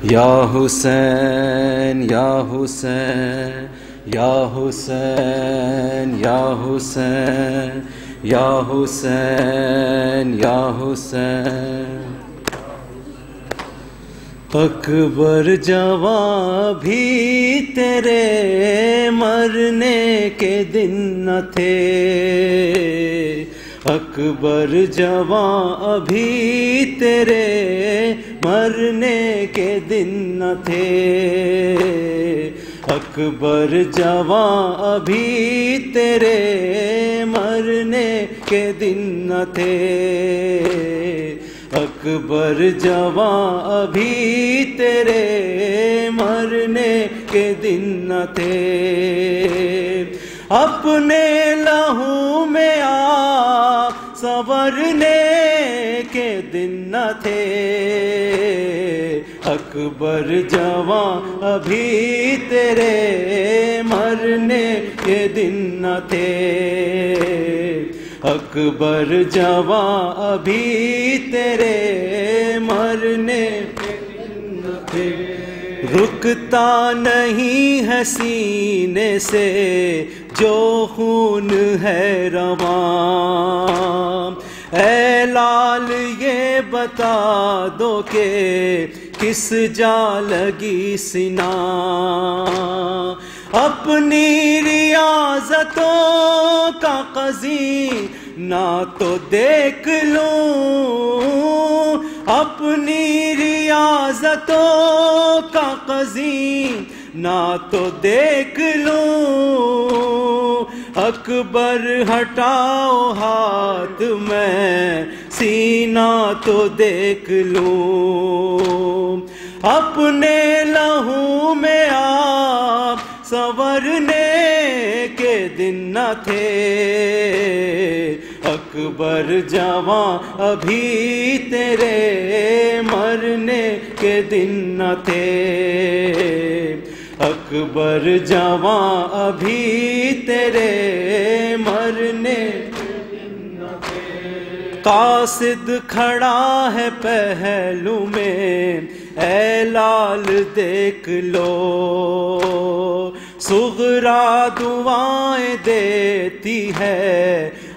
या हुसैन या हुसैन या हुसैन या हुसैन या हुसैन या हुसैन। अकबर जवां भी तेरे मरने के दिन न थे, अकबर जवां अभी तेरे मरने के दिन न थे, अकबर जवां अभी तेरे मरने के दिन न थे, अकबर जवां अभी तेरे मरने के दिन न थे। अपने लहू में आ संवरने के दिन न थे, अकबर जवां अभी तेरे मरने के दिन न थे, अकबर जवां अभी तेरे मरने के दिन न थे। रुकता नहीं है सीने से जो खून है रवां, ऐ लाल ये बता दो के किस जा लगी सिना, अपनी रियाजतों का क़ज़ी ना तो देख लूं, अपनी रियाजतों का क़ज़ी ना तो देख लूं, अकबर हटाओ हाथ मैं सीना तो देख लूं, अपने लहू में आप संवरने के दिन न थे, अकबर जवां अभी तेरे मरने के दिन न थे, अकबर जवां अभी तेरे मरने के दिन न थे। कासिद खड़ा है पहलू में ऐ लाल देख लो, सुगरा दुआएं देती है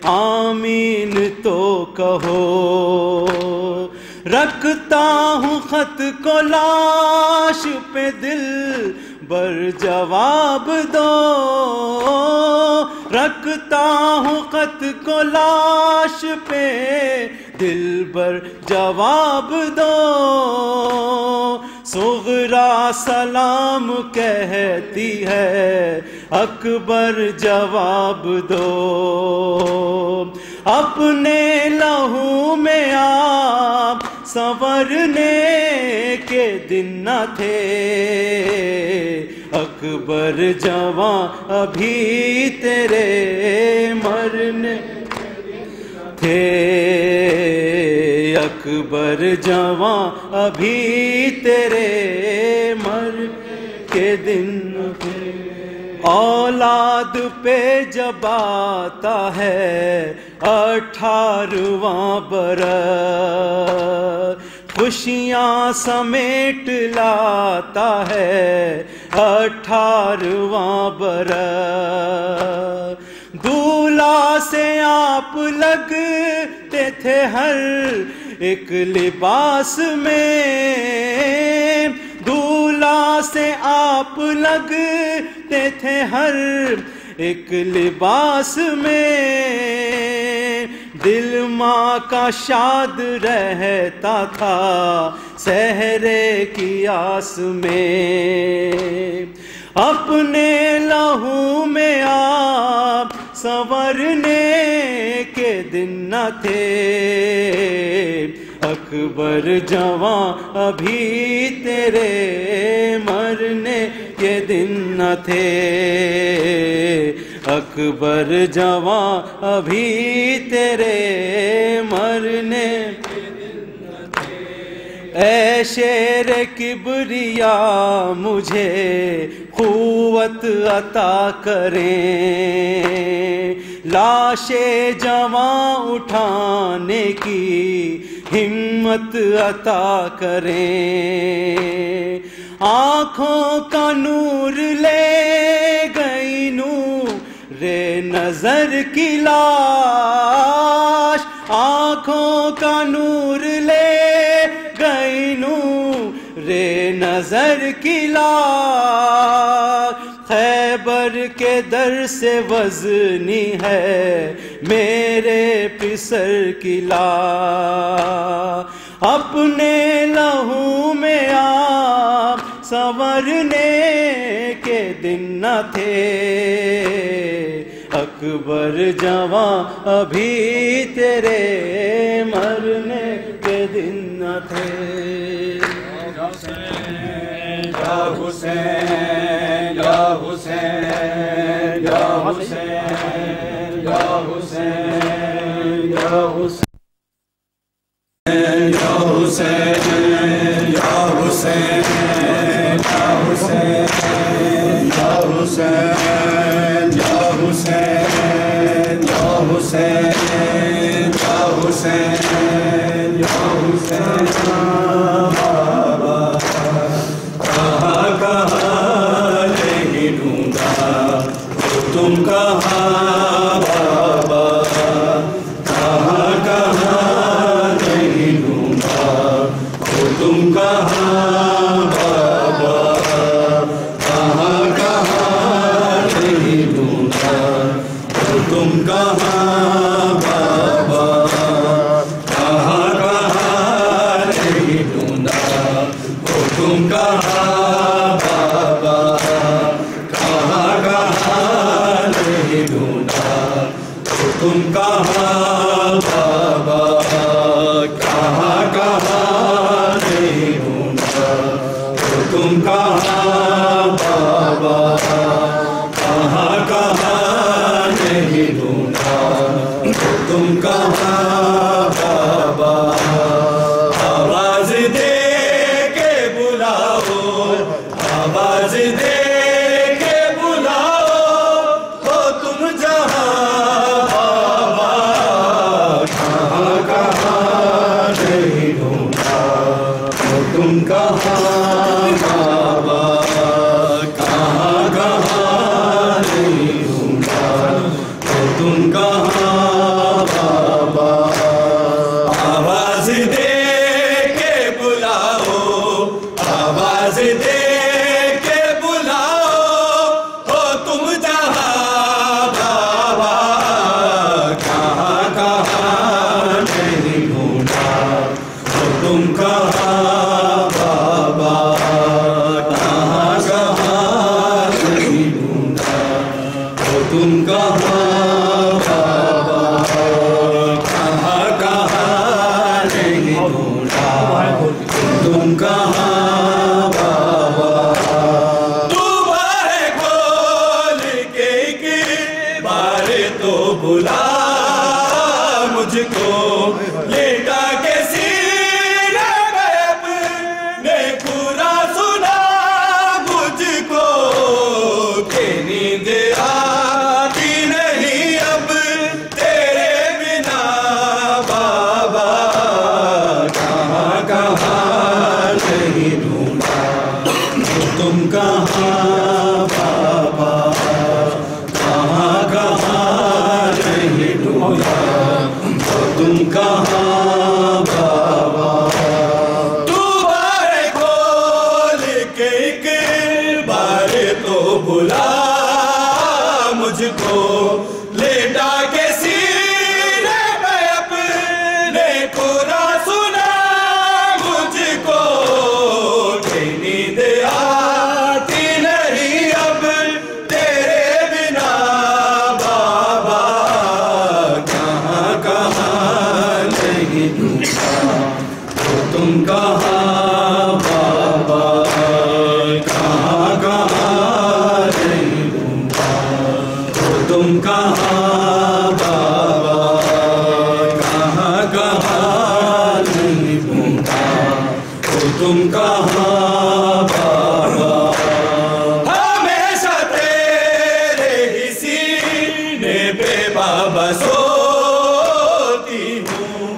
आमीन तो कहो, रखता हूँ खत को लाश पे दिल बर जवाब दो, रखता हूँ खत को लाश पे दिल बर जवाब दो, सुगरा सलाम कहती है अकबर जवाब दो, अपने लहू में आप संवरने के दिन न थे, अकबर जवां अभी तेरे मरने थे, अकबर जवां अभी तेरे मरने के दिन थे। औलाद पे जब आता है 18वां बरस, खुशियाँ समेट लाता है 18वां बरस, दूल्हा से आप लगते थे हर एक लिबास में, दूल्हा से आप लगते थे हर एक लिबास में, दिल माँ का शाद रहता था सहरे की आस में, अपने लहू में आप संवरने के दिन न थे, अकबर जवां अभी तेरे मरने के दिन न थे, अकबर जवां अभी तेरे मरने के दिन न थे। ऐ शेर किबरिया मुझे क़ुव्वत अता करें, लाशे जवां उठाने की हिम्मत अता करें। आँखों का नूर ले गई नूरे नजर की लाश, आँखों का नूर ले गई नूरे नजर की लाश। खैबर के दर से वज़नी है मेरे पिसर की लाश। अपने लहू में आप संवरने के दिन न थे, अकबर जवां अभी तेरे मरने के दिन न थे। या हुसैन या हुसैन या हुसैन या हुसैन या हुसैन या हुसैन या हुसैन या हुसैन या हुसैन या हुसैन या हुसैन या हुसैन या हुसैन बाबा कहाँ कहाँ नहीं ढूंढा तो तुम कहाँ बाबा कहाँ कहाँ नहीं ढूंढा तो तुम कहाँ बाबा कहाँ कहाँ नहीं ढूंढा तो तुम कहाँ बाबा कहाँ कहाँ नहीं ढूंढा तो तुम कहाँ बाबा कहाँ कहाँ नहीं ढूंढा तो तुम कहाँ बाबा कहाँ कहाँ नहीं ढूंढा तो तुम कहाँ बाबा कहाँ कहाँ नहीं ढूंढा तो तुम कहाँ बाबा। आवाज दे के बुलाओ, आवाज दे के बुलाओ हो तुम जहाँ बाबा कहाँ कहाँ नहीं ढूंढा तो तुम कहाँ बाबा कहाँ कहाँ नहीं ढूंढा तो तुम कहाँ बाबा। आवाज दे के बुलाओ, आवाज दे के बुलाओ हो तुम जहाँ बाबा कहाँ कहाँ नहीं ढूंढा तो तुम कहाँ बाबा कहाँ कहाँ नहीं ढूंढा तो तुम कहाँ बाबा कहाँ कहाँ नहीं ढूंढा तुम कहाँ बाबा। तू बाहें खोल के एक बार तो बुला मुझको, लेटा के सीने में अपने पूरा सुना मुझको कि नींद आती नहीं अब तेरे बिना बाबा कहाँ कहाँ नहीं ढूंढा तो तुम कहाँ बाबा कहाँ कहाँ नहीं ढूंढा तो तुम कहाँ बाबा। तू बाहें खोल के एक बार तो बुला मुझको, लेटा के सीने में अपने पूरा सुना मुझको कि नींद आती नहीं अब तेरे बिना बाबा कहाँ कहाँ नहीं ढूंढा तो तुम कहाँ बाबा कहाँ कहाँ नहीं ढूंढा तो तुम कहाँ बाबा कहाँ कहाँ नहीं ढूंढा तो तुम कहाँ बाबा। हमेशा तेरे ही सीने पे बाबा सोती हूँ,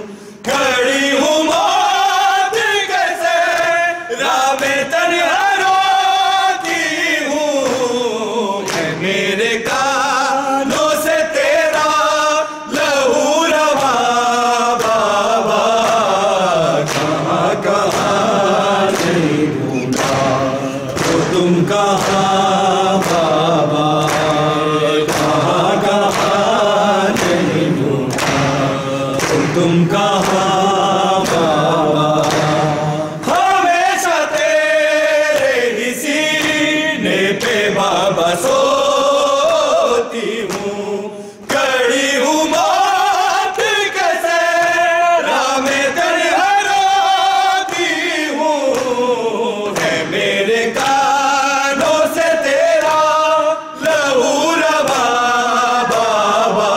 खड़ी हूँ रामे तन्हा रोती हूँ, है मेरे कानों से तेरा लहू रवा बाबा, कहाँ कहाँ नहीं ढूंढा तो तुम कहाँ बाबा, कहाँ कहाँ नहीं ढूंढा तो तुम कहाँ बाबा, हमेशा तेरे ही सीने पे बाबा सोती हूँ, कड़ी हूँ मौत के सहरा में तन्हा रोती हूँ, है मेरे कानों से तेरा लहू रवा बाबा,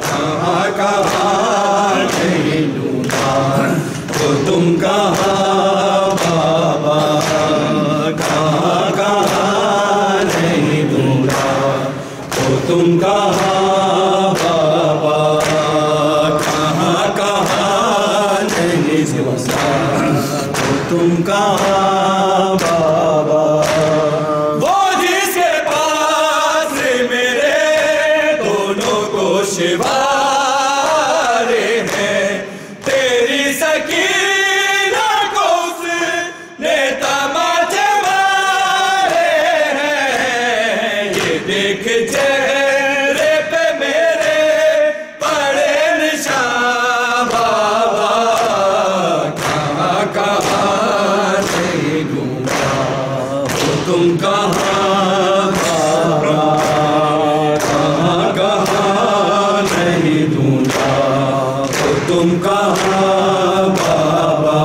कहाँ कहाँ नहीं ढूंढा तो तुम कहाँ बाबा, कहाँ कहाँ नहीं ढूंढा तो तुम कहाँ बाबा, कहाँ कहाँ नहीं ढूंढा तो तुम कहाँ बाबा। वो जिसके पास मेरे दोनों को शिवारे हैं, तेरी सकीना को उसने तमाचे मारे हैं, ये देख चेहरे पे मेरे पड़े निशान बाबा, कहाँ कहाँ नहीं ढूंढा तो तुम कहाँ बाबा, कहाँ कहाँ नहीं ढूंढा तो तुम कहाँ बाबा,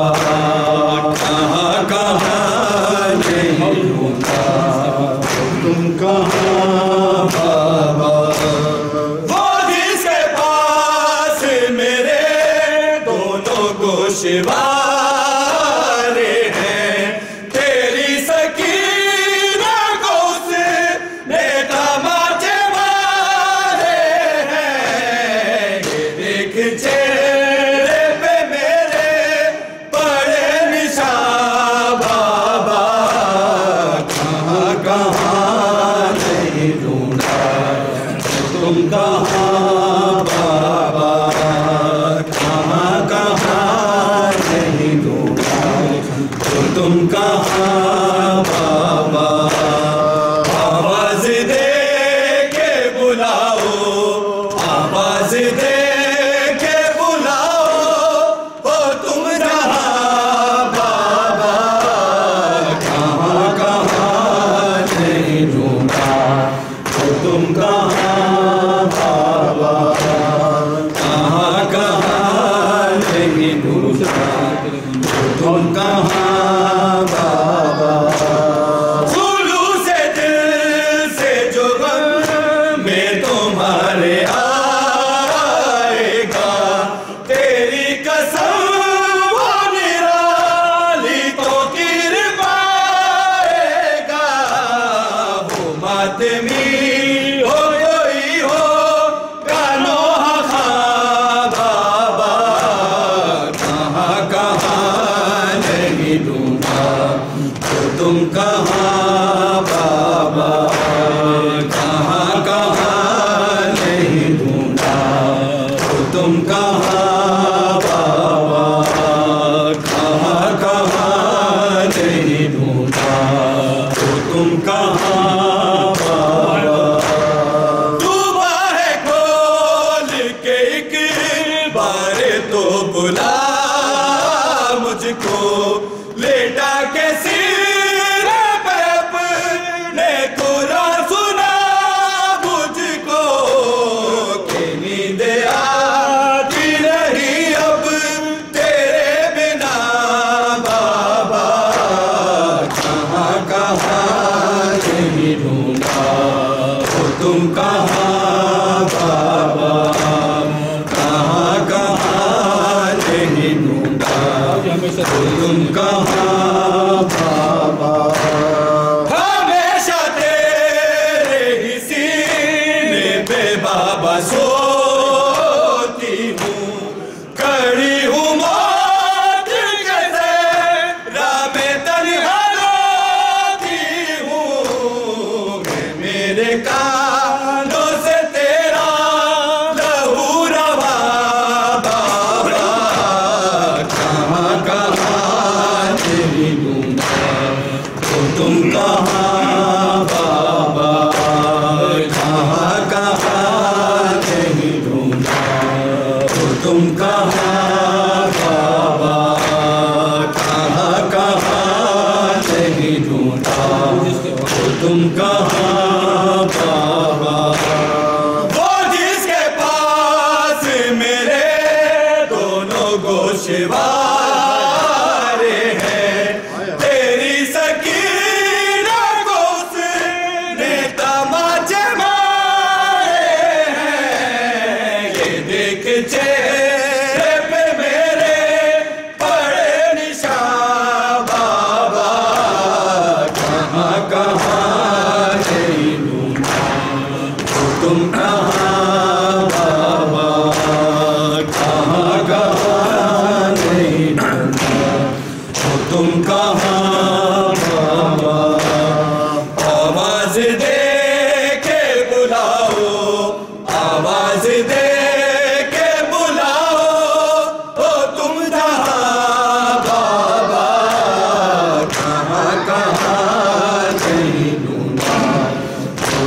कहाँ कहाँ नहीं ढूंढा तो तुम कहाँ बाबा। वो जिसके पास मेरे दोनों को शिवारे हैं, तेरी सकीना को उसने तमाचे मारे हैं, ये देख चेहरे पे मेरे बड़े निशान बाबा, कहाँ कहाँ नहीं ढूंढा तो तुम कहाँ बाबा, कहाँ कहाँ नहीं ढूंढा तो तुम कहाँ बाबा। आवाज दे के बुलाओ, आवाज दे के बुलाओ, ओ तुम जहाँ बाबा, कहाँ कहाँ नहीं ढूंढा तो तुम कहाँ बाबा, कहाँ कहाँ नहीं ढूंढा तो तुम कहाँ बाबा। खुलूस से दिल से जो गम में तुम्हारे आएगा, तेरी कसम वो निराली तो गिर पाएगा, वो मातमी हो गई हो गानो हा बाबा, कहाँ कहाँ नहीं ढूंढा तो तुम कहाँ बाबा, कहाँ कहाँ नहीं ढूंढा तो तुम कहाँ बाबा, कहाँ कहाँ नहीं ढूंढा तो तुम कहाँ बाबा। डूबा है खोल के एक बार तो बुला मुझको, लेटा के सिर पे अपने तुम कहाँ बाबा, कहाँ कहाँ नहीं ढूंढा, तुम कहाँ बाबा, कहाँ कहाँ नहीं ढूंढा, तुम कहाँ बाबा। वो जिसके पास मेरे दोनों गोशवारे हैं, तेरी सकीना को उसने तमाचे मारे हैं। ये देख चेहरे पे मेरे पड़े निशान बाबा, कहाँ कहाँ नहीं ढूंढा, तुम कहाँ बाबा, कहाँ कहाँ नहीं ढूंढा, तुम कहाँ बाबा। आवाज दे के बुलाओ, आवाज दे के बुलाओ, ओ तुम जहाँ बाबा, कहाँ कहाँ नहीं ढूंढा,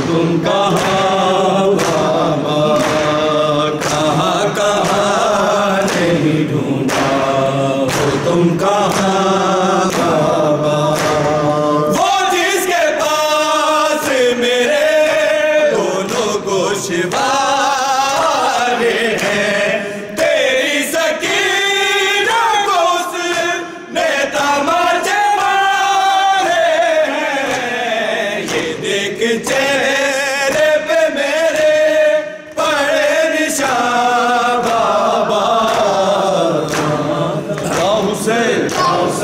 तुम कहाँ बाबा, कहाँ कहाँ नहीं ढूंढा, तुम कहाँ बाबा। वो जिसके पास मेरे दोनों गोशवारे हैं, तेरी सकीना को उसने तमाचे मारे हैं। ये देख चेहरे